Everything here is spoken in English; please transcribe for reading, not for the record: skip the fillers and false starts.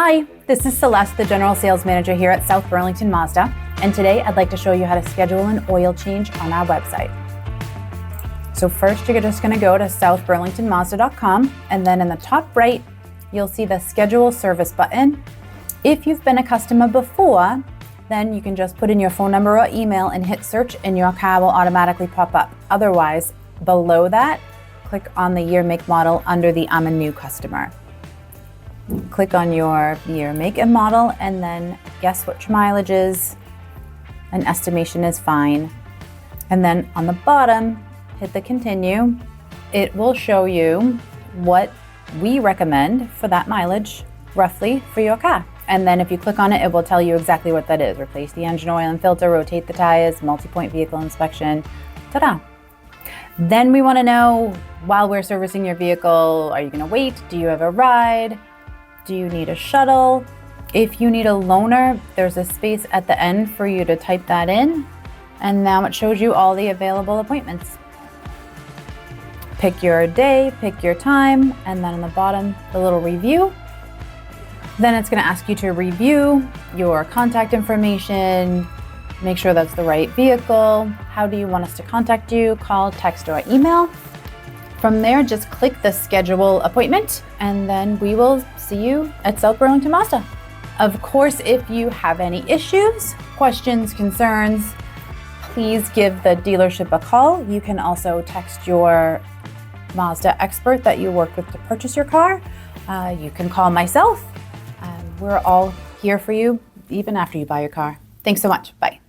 Hi, this is Celeste, the General Sales Manager here at South Burlington Mazda, and today I'd like to show you how to schedule an oil change on our website. So first, you're just going to go to southburlingtonmazda.com, and then in the top right, you'll see the Schedule Service button. If you've been a customer before, then you can just put in your phone number or email and hit search, and your car will automatically pop up. Otherwise, below that, click on the year, make, model under the I'm a new customer. Click on your year, make, and model, and then guess what your mileage is. An estimation is fine. And then on the bottom, hit the continue. It will show you what we recommend for that mileage, roughly, for your car. And then if you click on it, it will tell you exactly what that is. Replace the engine oil and filter, rotate the tires, multi-point vehicle inspection, ta-da. Then we want to know, while we're servicing your vehicle, are you going to wait? Do you have a ride? Do you need a shuttle? If you need a loaner, there's a space at the end for you to type that in. And now it shows you all the available appointments. Pick your day, pick your time, and then on the bottom, the little review. Then it's going to ask you to review your contact information, make sure that's the right vehicle. How do you want us to contact you? Call, text, or email. From there, just click the schedule appointment, and then we will see you at South Burlington Mazda. Of course, if you have any issues, questions, concerns, please give the dealership a call. You can also text your Mazda expert that you work with to purchase your car. You can call myself. We're all here for you, even after you buy your car. Thanks so much. Bye.